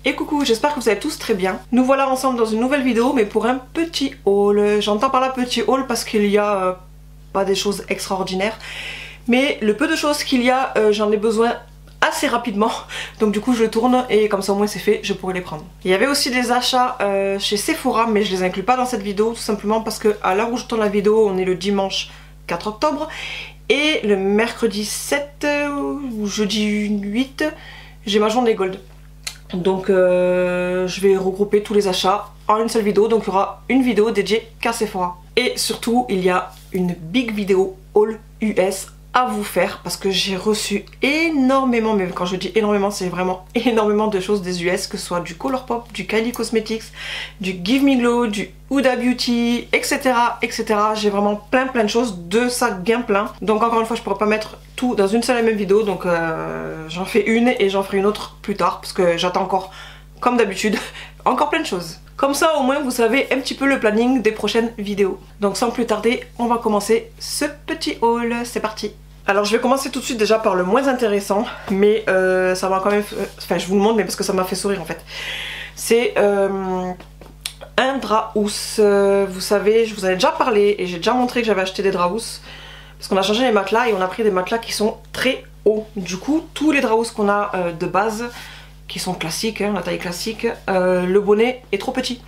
Et coucou, j'espère que vous allez tous très bien. Nous voilà ensemble dans une nouvelle vidéo, mais pour un petit haul. J'entends par là petit haul parce qu'il y a pas des choses extraordinaires, mais le peu de choses qu'il y a, j'en ai besoin assez rapidement, donc du coup je tourne et comme ça au moins c'est fait, je pourrai les prendre. Il y avait aussi des achats chez Sephora, mais je les inclus pas dans cette vidéo tout simplement parce que à l'heure où je tourne la vidéo, on est le dimanche 4 octobre et le mercredi 7 ou jeudi 8, j'ai ma journée gold. Donc je vais regrouper tous les achats en une seule vidéo, donc il y aura une vidéo dédiée qu'à Sephora. Et surtout il y a une big vidéo haul US à vous faire parce que j'ai reçu énormément, mais quand je dis énormément c'est vraiment énormément de choses des US, que ce soit du Colourpop, du Kylie Cosmetics, du Give Me Glow, du Huda Beauty, etc, etc. J'ai vraiment plein de choses, de sacs bien pleins. Donc encore une fois je pourrais pas mettre tout dans une seule et même vidéo, donc j'en fais une et j'en ferai une autre plus tard parce que j'attends encore, comme d'habitude, encore plein de choses. Comme ça au moins vous savez un petit peu le planning des prochaines vidéos. Donc sans plus tarder, on va commencer ce petit haul, c'est parti. Alors je vais commencer tout de suite déjà par le moins intéressant, mais ça m'a quand même... Enfin je vous le montre mais parce que ça m'a fait sourire en fait. C'est un drap housse. Vous savez, je vous en ai déjà parlé et j'ai déjà montré que j'avais acheté des draps housses. Parce qu'on a changé les matelas et on a pris des matelas qui sont très hauts. Du coup tous les draps housses qu'on a de base, qui sont classiques, hein, la taille classique, le bonnet est trop petit.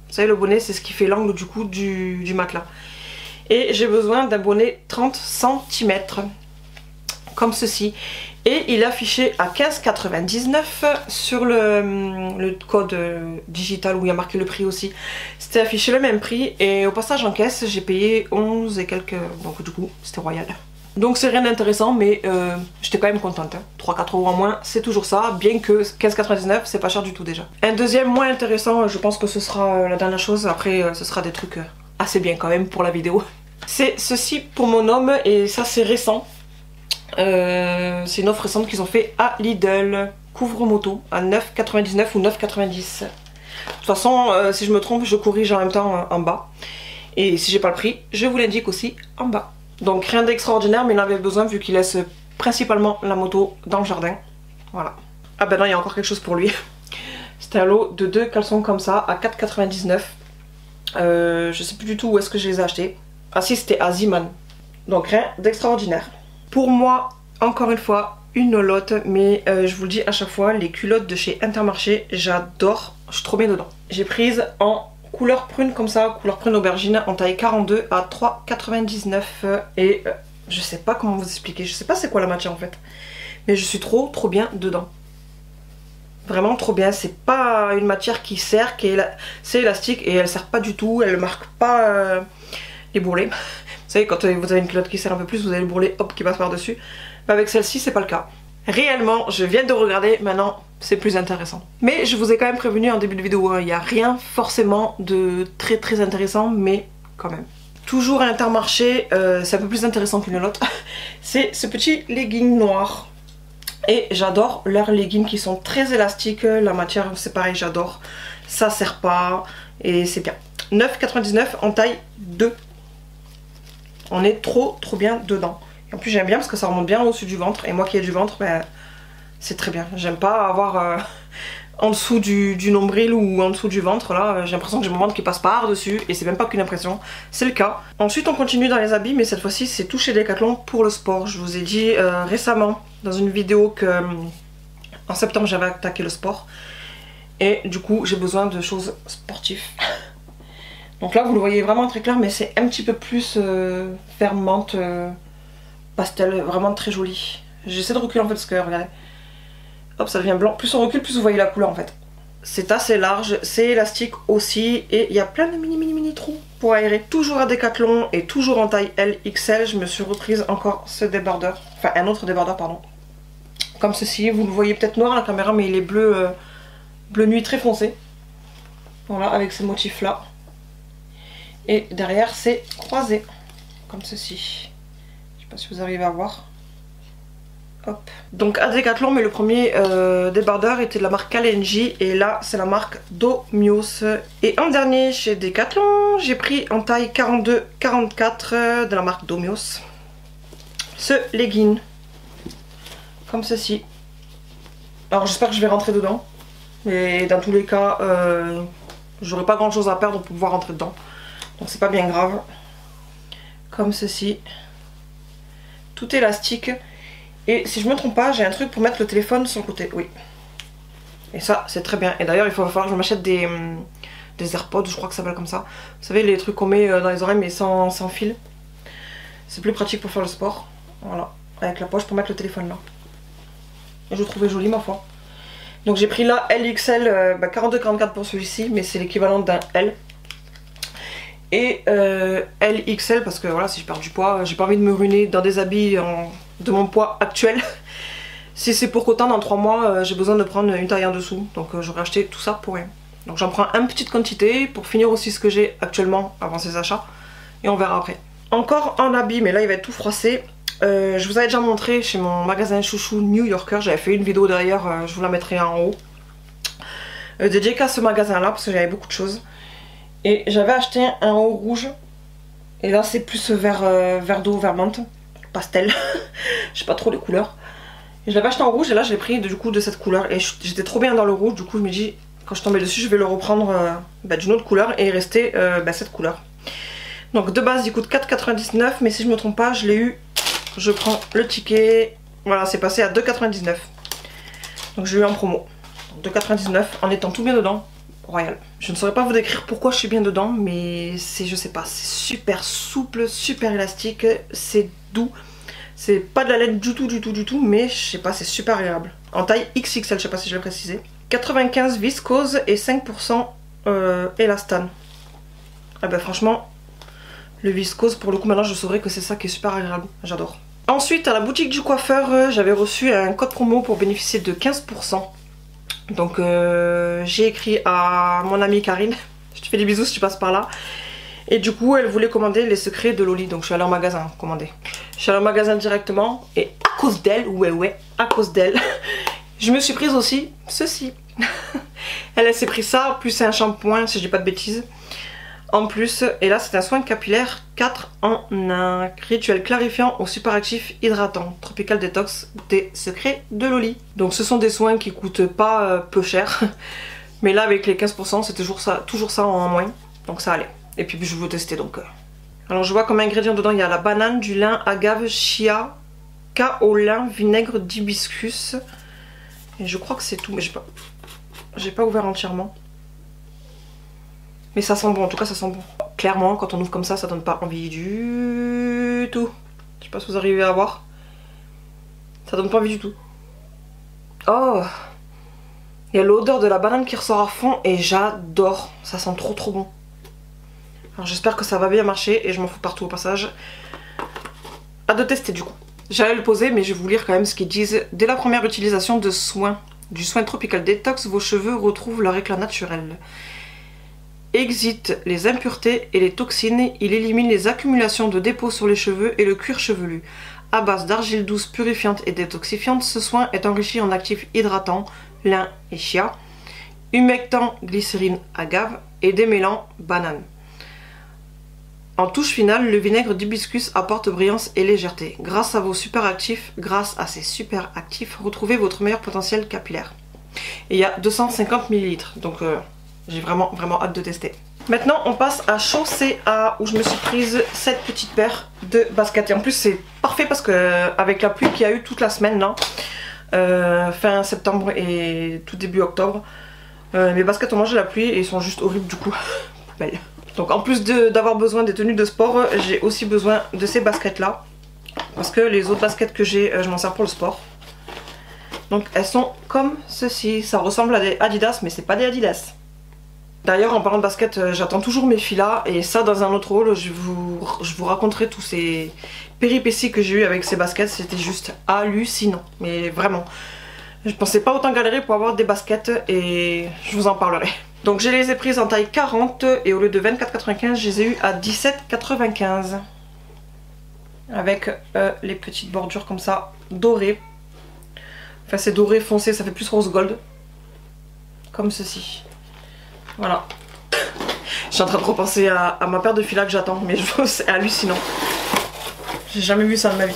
Vous savez, le bonnet c'est ce qui fait l'angle du coup du matelas. Et j'ai besoin d'un bonnet 30 cm comme ceci, et il est affiché à 15,99 sur le code digital où il y a marqué le prix aussi. C'était affiché le même prix et au passage en caisse j'ai payé 11 et quelques, donc du coup c'était royal. Donc c'est rien d'intéressant, mais j'étais quand même contente, hein. 3-4 € en moins, c'est toujours ça, bien que 15,99 c'est pas cher du tout déjà. Un deuxième moins intéressant, je pense que ce sera la dernière chose, après ce sera des trucs assez bien quand même pour la vidéo. C'est ceci pour mon homme et ça c'est récent. C'est une offre récente qu'ils ont fait à Lidl. Couvre-moto à 9,99 ou 9,90. De toute façon si je me trompe je corrige en même temps en bas. Et si j'ai pas le prix je vous l'indique aussi en bas. Donc rien d'extraordinaire mais il en avait besoin vu qu'il laisse principalement la moto dans le jardin. Voilà. Ah ben non, il y a encore quelque chose pour lui. C'était un lot de 2 caleçons comme ça à 4,99. Je sais plus du tout où est-ce que je les ai achetés. Ah si, c'était à Ziman. Donc rien d'extraordinaire. Pour moi, encore une fois, une lotte, mais je vous le dis à chaque fois, les culottes de chez Intermarché, j'adore, je suis trop bien dedans. J'ai prise en couleur prune comme ça, couleur prune aubergine, en taille 42 à 3,99 et je sais pas comment vous expliquer, je sais pas c'est quoi la matière en fait, mais je suis trop bien dedans. Vraiment trop bien, c'est pas une matière qui serre, c'est élastique et elle serre pas du tout, elle marque pas les bourrelets. Vous savez, quand vous avez une culotte qui serre un peu plus, vous avez le bourrelet hop qui passe par dessus. Mais avec celle-ci c'est pas le cas. Réellement, je viens de regarder, maintenant c'est plus intéressant. Mais je vous ai quand même prévenu en début de vidéo, hein, il n'y a rien forcément de très intéressant, mais quand même. Toujours à Intermarché, c'est un peu plus intéressant qu'une lotte. C'est ce petit legging noir. Et j'adore leurs leggings qui sont très élastiques, la matière c'est pareil, j'adore. Ça serre pas et c'est bien. 9,99 en taille 2. On est trop bien dedans. Et en plus j'aime bien parce que ça remonte bien au-dessus du ventre. Et moi qui ai du ventre, ben, c'est très bien. J'aime pas avoir en dessous du nombril ou en dessous du ventre. Là j'ai l'impression que j'ai mon ventre qui passe par dessus. Et c'est même pas qu'une impression, c'est le cas. Ensuite on continue dans les habits, mais cette fois-ci c'est tout chez Decathlon pour le sport. Je vous ai dit récemment dans une vidéo que en septembre j'avais attaqué le sport. Et du coup j'ai besoin de choses sportives. Donc là vous le voyez vraiment très clair, mais c'est un petit peu plus fermante, pastel, vraiment très joli. J'essaie de reculer en fait parce que regardez, hop ça devient blanc, plus on recule plus vous voyez la couleur en fait. C'est assez large, c'est élastique aussi et il y a plein de mini trous pour aérer. Toujours à Decathlon et toujours en taille LXL, je me suis reprise encore ce débardeur, enfin un autre débardeur pardon. Comme ceci, vous le voyez peut-être noir à la caméra mais il est bleu, bleu nuit très foncé. Voilà, avec ces motifs là. Et derrière c'est croisé, comme ceci. Je sais pas si vous arrivez à voir. Hop. Donc à Decathlon, mais le premier débardeur était de la marque Kalenji et là c'est la marque Domios. Et en dernier chez Decathlon, j'ai pris en taille 42-44 de la marque Domios ce legging, comme ceci. Alors j'espère que je vais rentrer dedans. Mais dans tous les cas, j'aurais pas grand chose à perdre pour pouvoir rentrer dedans. Donc c'est pas bien grave. Comme ceci. Tout élastique. Et si je me trompe pas, j'ai un truc pour mettre le téléphone sur le côté. Oui. Et ça, c'est très bien. Et d'ailleurs, il va falloir que je m'achète des AirPods, je crois que ça s'appelle comme ça. Vous savez, les trucs qu'on met dans les oreilles mais sans fil. C'est plus pratique pour faire le sport. Voilà. Avec la poche pour mettre le téléphone là. Et je le trouvais joli, ma foi. Donc j'ai pris là LXL 42-44 pour celui-ci, mais c'est l'équivalent d'un L. Et LXL parce que voilà, si je perds du poids, j'ai pas envie de me ruiner dans des habits de mon poids actuel. Si c'est pour qu'autant dans 3 mois j'ai besoin de prendre une taille en dessous, donc j'aurais acheté tout ça pour rien. Donc j'en prends une petite quantité pour finir aussi ce que j'ai actuellement avant ces achats, et on verra après. Encore un habit, mais là il va être tout froissé. Je vous avais déjà montré chez mon magasin chouchou New Yorker, j'avais fait une vidéo d'ailleurs, je vous la mettrai en haut. Dédiée qu'à ce magasin là parce que j'avais beaucoup de choses. Et j'avais acheté un haut rouge. Et là c'est plus vert d'eau, vert menthe, pastel. Je sais pas trop les couleurs. Et je l'avais acheté en rouge et là je l'ai pris du coup de cette couleur. Et j'étais trop bien dans le rouge, du coup je me dis quand je tombais dessus je vais le reprendre d'une autre couleur et rester cette couleur. Donc de base il coûte 4,99 mais si je me trompe pas je l'ai eu, je prends le ticket, voilà c'est passé à 2,99. Donc je l'ai eu en promo. 2,99 en étant tout bien dedans. Royal. Je ne saurais pas vous décrire pourquoi je suis bien dedans, mais c'est, je sais pas, c'est super souple, super élastique, c'est doux. C'est pas de la laine du tout, mais je sais pas, c'est super agréable. En taille XXL, je sais pas si je l'ai précisé. 95 viscose et 5% élastane. Ah bah franchement, le viscose, pour le coup maintenant je saurais que c'est ça qui est super agréable, j'adore. Ensuite à la boutique du coiffeur, j'avais reçu un code promo pour bénéficier de 15%. Donc j'ai écrit à mon amie Karine, je te fais des bisous si tu passes par là. Et du coup elle voulait commander les secrets de Loli, donc je suis allée en magasin commander. Je suis allée au magasin directement et à cause d'elle, ouais, à cause d'elle, je me suis prise aussi ceci. Elle s'est pris ça, plus c'est un shampoing si je dis pas de bêtises. En plus, et là c'est un soin capillaire 4 en 1. Rituel clarifiant au super actif hydratant. Tropical Detox des secrets de Loli. Donc ce sont des soins qui coûtent pas peu cher. Mais là avec les 15% c'est toujours ça en moins. Donc ça allait. Et puis je veux tester donc. Alors je vois comme ingrédients dedans il y a la banane, du lin, agave, chia, kaolin, vinaigre d'hibiscus. Et je crois que c'est tout mais j'ai pas ouvert entièrement. Mais ça sent bon, en tout cas ça sent bon. Clairement quand on ouvre comme ça donne pas envie du tout. Je sais pas si vous arrivez à voir. Ça donne pas envie du tout. Oh, il y a l'odeur de la banane qui ressort à fond et j'adore. Ça sent trop bon. Alors j'espère que ça va bien marcher et je m'en fous partout au passage. À de tester du coup. J'allais le poser mais je vais vous lire quand même ce qu'ils disent. Dès la première utilisation du soin Tropical Detox, vos cheveux retrouvent leur éclat naturel. Exite les impuretés et les toxines, il élimine les accumulations de dépôts sur les cheveux et le cuir chevelu. À base d'argile douce purifiante et détoxifiante, ce soin est enrichi en actifs hydratants, lin et chia, humectant, glycérine, agave et démêlant, banane. En touche finale, le vinaigre d'hibiscus apporte brillance et légèreté. Grâce à ces super actifs, retrouvez votre meilleur potentiel capillaire. Et il y a 250 ml, donc j'ai vraiment hâte de tester. Maintenant on passe à Chaussea où je me suis prise cette petite paire de baskets. Et en plus c'est parfait parce que avec la pluie qu'il y a eu toute la semaine là, fin septembre et tout début octobre, mes baskets ont mangé la pluie et ils sont juste horribles du coup. Poubelle. Donc en plus d'avoir besoin des tenues de sport, j'ai aussi besoin de ces baskets là. Parce que les autres baskets que j'ai, je m'en sers pour le sport. Donc elles sont comme ceci. Ça ressemble à des Adidas mais c'est pas des Adidas. D'ailleurs en parlant de basket, j'attends toujours mes filas et ça dans un autre haul, je vous raconterai tous ces péripéties que j'ai eu avec ces baskets, c'était juste hallucinant, mais vraiment. Je pensais pas autant galérer pour avoir des baskets et je vous en parlerai. Donc je les ai prises en taille 40 et au lieu de 24,95 je les ai eu à 17,95. Avec les petites bordures comme ça, dorées. Enfin c'est doré foncé, ça fait plus rose gold. Comme ceci. Voilà. Je suis en train de repenser à ma paire de filas que j'attends, mais c'est hallucinant. J'ai jamais vu ça de ma vie.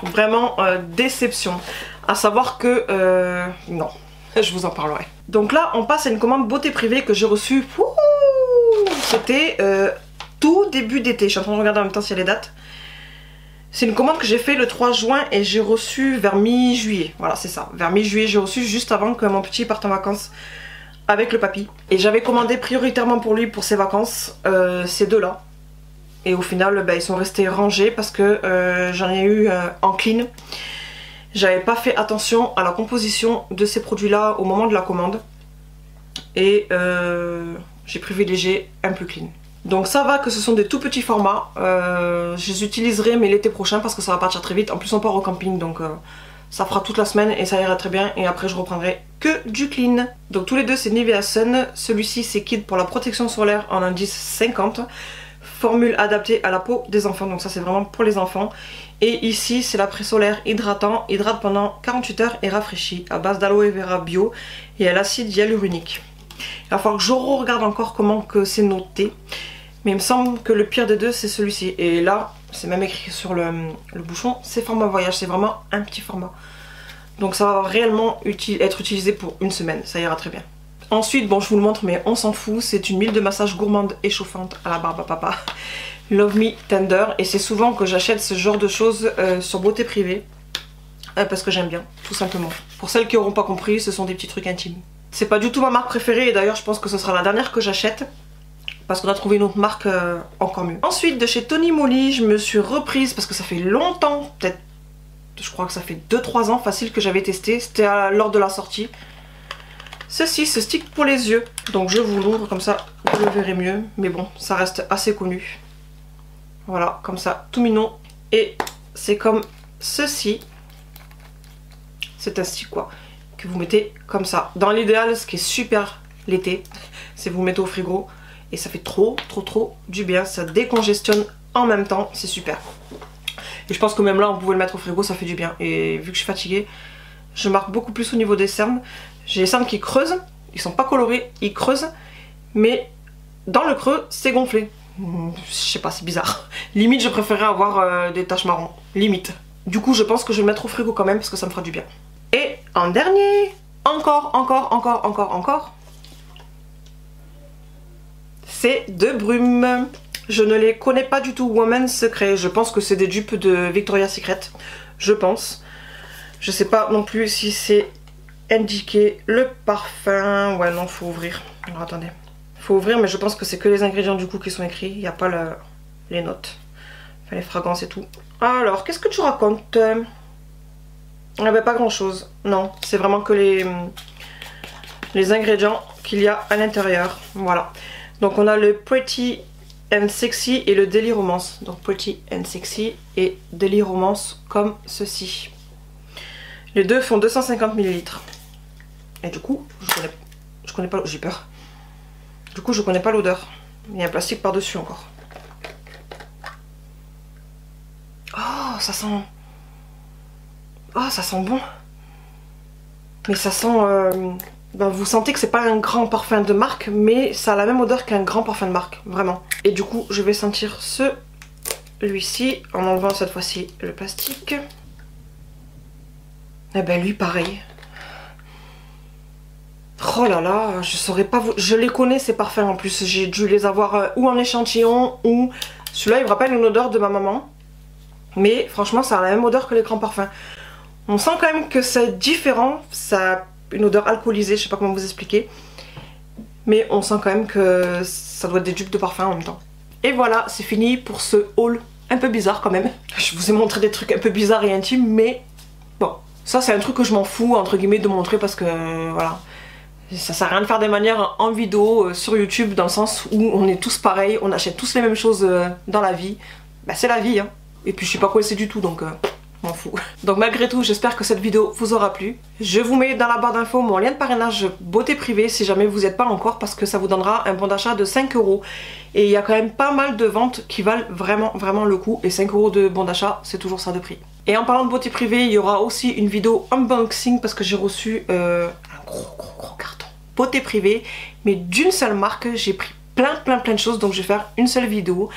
Vraiment déception. À savoir que non. je vous en parlerai. Donc là on passe à une commande beauté privée que j'ai reçue. C'était tout début d'été. Je suis en train de regarder en même temps s'il y a les dates. C'est une commande que j'ai fait le 3 juin et j'ai reçu vers mi-juillet. Voilà, c'est ça. Vers mi-juillet, j'ai reçu juste avant que mon petit parte en vacances avec le papy. Et j'avais commandé prioritairement pour lui, pour ses vacances, ces deux-là. Et au final, ils sont restés rangés parce que j'en ai eu en clean. J'avais pas fait attention à la composition de ces produits-là au moment de la commande. Et j'ai privilégié un peu clean. Donc ça va que ce sont des tout petits formats, je les utiliserai mais l'été prochain parce que ça va partir très vite. En plus on part au camping donc ça fera toute la semaine et ça ira très bien et après je reprendrai que du clean. Donc tous les deux c'est Nivea Sun, celui-ci c'est Kid pour la protection solaire en indice 50, formule adaptée à la peau des enfants, donc ça c'est vraiment pour les enfants. Et ici c'est l'après-solaire hydratant, hydrate pendant 48 heures et rafraîchit à base d'aloe vera bio et à l'acide hyaluronique. Il va falloir que je regarde encore comment que c'est noté. Mais il me semble que le pire des deux c'est celui-ci. Et là, c'est même écrit sur le bouchon, c'est format voyage, c'est vraiment un petit format. Donc ça va réellement être utilisé pour une semaine, ça ira très bien. Ensuite, bon je vous le montre mais on s'en fout, c'est une huile de massage gourmande et chauffante à la barbe à papa. Love Me Tender. Et c'est souvent que j'achète ce genre de choses sur beauté privée. Parce que j'aime bien, tout simplement. Pour celles qui n'auront pas compris, ce sont des petits trucs intimes. C'est pas du tout ma marque préférée et d'ailleurs je pense que ce sera la dernière que j'achète. Parce qu'on a trouvé une autre marque encore mieux. Ensuite de chez Tony Moly, je me suis reprise parce que ça fait longtemps, peut-être, je crois que ça fait 2-3 ans facile que j'avais testé. C'était lors de la sortie. Ceci, ce stick pour les yeux. Donc je vous l'ouvre comme ça, vous le verrez mieux. Mais bon, ça reste assez connu. Voilà, comme ça, tout mignon. Et c'est comme ceci. C'est un stick quoi, que vous mettez comme ça. Dans l'idéal, ce qui est super l'été, c'est vous mettez au frigo. Et ça fait trop du bien, ça décongestionne en même temps, c'est super. Et je pense que même là, on pouvait le mettre au frigo, ça fait du bien. Et vu que je suis fatiguée, je marque beaucoup plus au niveau des cernes. J'ai les cernes qui creusent, ils sont pas colorés, ils creusent, mais dans le creux, c'est gonflé. Je sais pas, c'est bizarre. Limite, je préférais avoir des taches marron, limite. Du coup, je pense que je vais le mettre au frigo quand même, parce que ça me fera du bien. Et en dernier, encore. C'est de Brume. Je ne les connais pas du tout, Woman's Secret. Je pense que c'est des dupes de Victoria's Secret. Je pense. Je sais pas non plus si c'est indiqué le parfum. Ouais, non, faut ouvrir. Alors attendez. Faut ouvrir, mais je pense que c'est que les ingrédients du coup qui sont écrits. Il n'y a pas les notes. Enfin, les fragrances et tout. Alors, qu'est-ce que tu racontes? Ah ben, pas grand chose. Non, c'est vraiment que les ingrédients qu'il y a à l'intérieur. Voilà. Donc on a le Pretty and Sexy et le Daily Romance. Donc Pretty and Sexy et Daily Romance comme ceci. Les deux font 250 ml. Et du coup, je connais pas, j'ai peur. Du coup, je connais pas l'odeur. Il y a un plastique par-dessus encore. Oh, ça sent... Oh, ça sent bon. Mais ça sent... Ben, vous sentez que c'est pas un grand parfum de marque, mais ça a la même odeur qu'un grand parfum de marque, vraiment. Et du coup, je vais sentir celui-ci, en enlevant cette fois-ci le plastique. Et ben lui, pareil. Oh là là, je saurais pas vous... Je les connais ces parfums en plus, j'ai dû les avoir ou en échantillon, ou... Celui-là, il me rappelle une odeur de ma maman. Mais franchement, ça a la même odeur que les grands parfums. On sent quand même que c'est différent, ça a une odeur alcoolisée, je sais pas comment vous expliquer. Mais on sent quand même que ça doit être des dupes de parfum en même temps. Et voilà, c'est fini pour ce haul un peu bizarre quand même. Je vous ai montré des trucs un peu bizarres et intimes, mais bon, ça c'est un truc que je m'en fous entre guillemets de montrer parce que voilà. Ça sert à rien de faire des manières en vidéo sur YouTube dans le sens où on est tous pareils, on achète tous les mêmes choses dans la vie. Bah c'est la vie hein. Et puis je suis pas coincée du tout donc... m'en fous. Donc malgré tout, j'espère que cette vidéo vous aura plu. Je vous mets dans la barre d'infos mon lien de parrainage beauté privée si jamais vous n'êtes pas encore parce que ça vous donnera un bon d'achat de 5 €. Et il y a quand même pas mal de ventes qui valent vraiment le coup et 5 € de bon d'achat, c'est toujours ça de prix. Et en parlant de beauté privée, il y aura aussi une vidéo unboxing parce que j'ai reçu un gros carton beauté privée, mais d'une seule marque. J'ai pris plein de choses, donc je vais faire une seule vidéo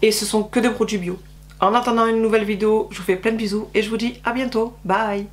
et ce sont que des produits bio. En attendant une nouvelle vidéo, je vous fais plein de bisous et je vous dis à bientôt. Bye!